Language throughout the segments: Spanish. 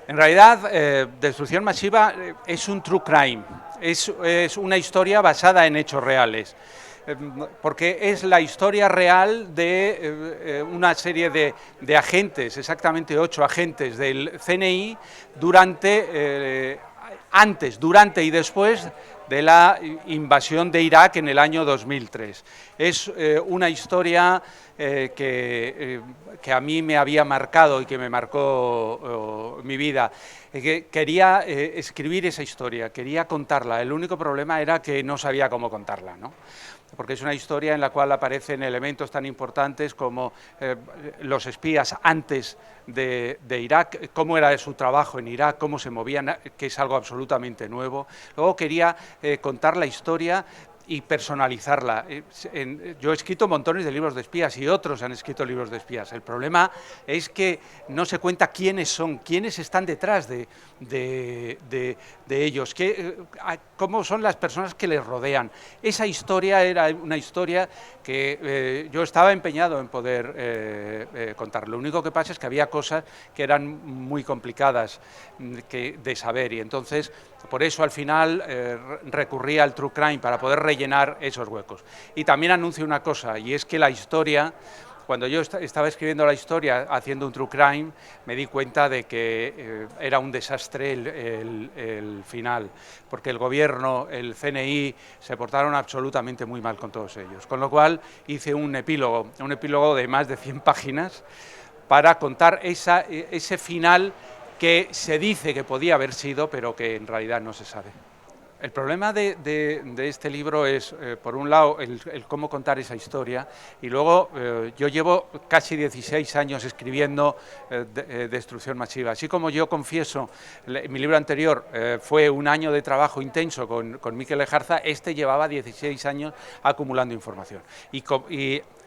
En realidad, Destrucción Masiva es un true crime, es una historia basada en hechos reales, porque es la historia real de una serie de agentes, exactamente 8 agentes del CNI, antes, durante y después de la invasión de Irak en el año 2003. Es una historia que a mí me había marcado y que me marcó mi vida. Quería escribir esa historia, quería contarla. El único problema era que no sabía cómo contarla, ¿no? Porque es una historia en la cual aparecen elementos tan importantes como los espías antes de Irak, cómo era su trabajo en Irak, cómo se movían, que es algo absolutamente nuevo. Luego quería contar la historia y personalizarla. Yo he escrito montones de libros de espías y otros han escrito libros de espías. El problema es que no se cuenta quiénes son, quiénes están detrás de ellos, cómo son las personas que les rodean. Esa historia era una historia que yo estaba empeñado en poder contar. Lo único que pasa es que había cosas que eran muy complicadas de saber y entonces por eso al final recurrí al true crime para poder rellenar esos huecos. Y también anuncio una cosa, y es que la historia, cuando yo estaba escribiendo la historia, haciendo un true crime, me di cuenta de que era un desastre el final, porque el gobierno, el CNI, se portaron absolutamente muy mal con todos ellos. Con lo cual hice un epílogo de más de 100 páginas para contar ese final que se dice que podía haber sido, pero que en realidad no se sabe. El problema de este libro es, por un lado, el cómo contar esa historia y luego yo llevo casi 16 años escribiendo Destrucción Masiva. Así como yo confieso, mi libro anterior fue un año de trabajo intenso con Mikel Lejarza, este llevaba 16 años acumulando información. Y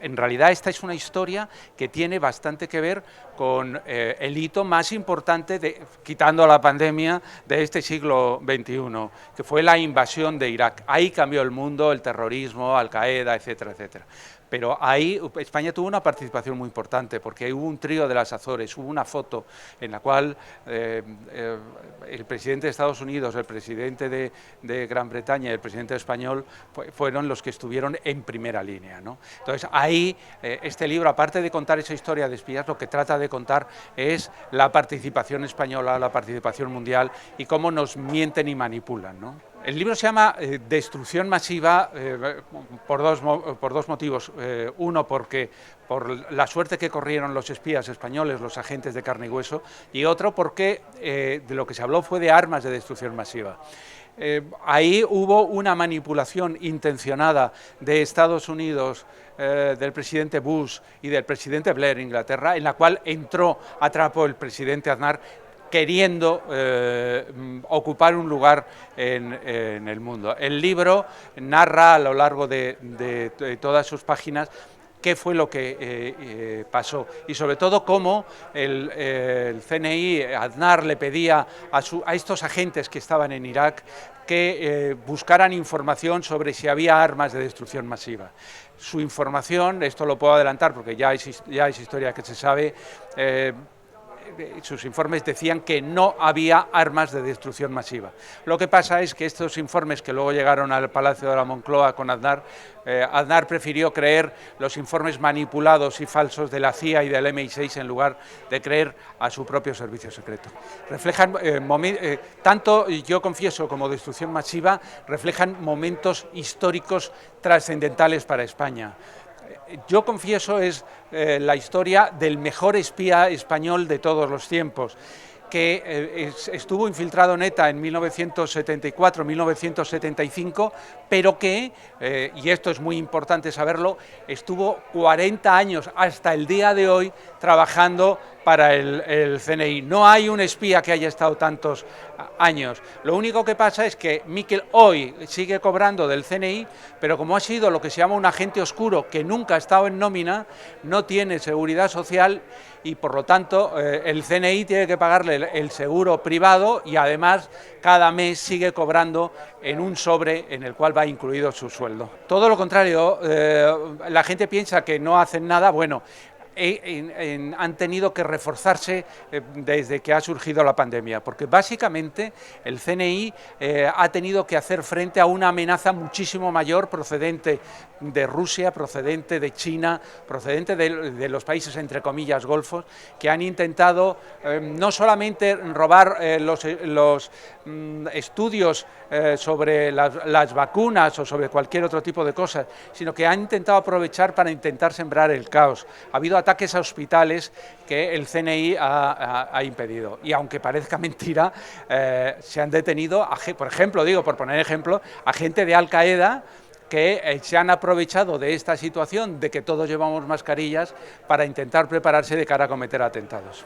en realidad esta es una historia que tiene bastante que ver con el hito más importante, quitando la pandemia, de este siglo XXI, que fue la invasión de Irak. Ahí cambió el mundo, el terrorismo, Al-Qaeda, etcétera, etcétera. Pero ahí España tuvo una participación muy importante, porque hubo un trío de las Azores, hubo una foto en la cual el presidente de Estados Unidos, el presidente de Gran Bretaña y el presidente español fueron los que estuvieron en primera línea, ¿no? Entonces ahí este libro, aparte de contar esa historia de espías, lo que trata de contar es la participación española, la participación mundial y cómo nos mienten y manipulan, ¿no? El libro se llama Destrucción Masiva por dos motivos. Uno, porque por la suerte que corrieron los espías españoles, los agentes de carne y hueso, y otro porque de lo que se habló fue de armas de destrucción masiva. Ahí hubo una manipulación intencionada de Estados Unidos, del presidente Bush y del presidente Blair, Inglaterra, en la cual atrapó el presidente Aznar, queriendo ocupar un lugar en el mundo. El libro narra a lo largo de todas sus páginas qué fue lo que pasó y sobre todo cómo el CNI, Aznar, le pedía a estos agentes que estaban en Irak que buscaran información sobre si había armas de destrucción masiva. Su información, esto lo puedo adelantar porque ya es historia que se sabe, sus informes decían que no había armas de destrucción masiva. Lo que pasa es que estos informes que luego llegaron al Palacio de la Moncloa con Aznar, Aznar prefirió creer los informes manipulados y falsos de la CIA y del MI6 en lugar de creer a su propio servicio secreto. Reflejan, tanto Yo confieso como Destrucción Masiva reflejan momentos históricos trascendentales para España. Yo confieso es la historia del mejor espía español de todos los tiempos, que estuvo infiltrado en ETA en 1974-1975, pero que, y esto es muy importante saberlo, estuvo 40 años hasta el día de hoy trabajando para el CNI. No hay un espía que haya estado tantos años. Lo único que pasa es que Mikel hoy sigue cobrando del CNI, pero como ha sido lo que se llama un agente oscuro que nunca ha estado en nómina, no tiene seguridad social y por lo tanto el CNI tiene que pagarle el seguro privado y además cada mes sigue cobrando en un sobre en el cual va incluido su sueldo. Todo lo contrario, la gente piensa que no hacen nada. Bueno, han tenido que reforzarse desde que ha surgido la pandemia, porque básicamente el CNI ha tenido que hacer frente a una amenaza muchísimo mayor procedente de Rusia, procedente de China, procedente de los países entre comillas golfos, que han intentado no solamente robar los estudios sobre las vacunas o sobre cualquier otro tipo de cosas, sino que han intentado aprovechar para intentar sembrar el caos. Ha habido ataques a hospitales que el CNI ha impedido. Y aunque parezca mentira, se han detenido, por ejemplo, por poner ejemplo, a gente de Al Qaeda que se han aprovechado de esta situación de que todos llevamos mascarillas para intentar prepararse de cara a cometer atentados.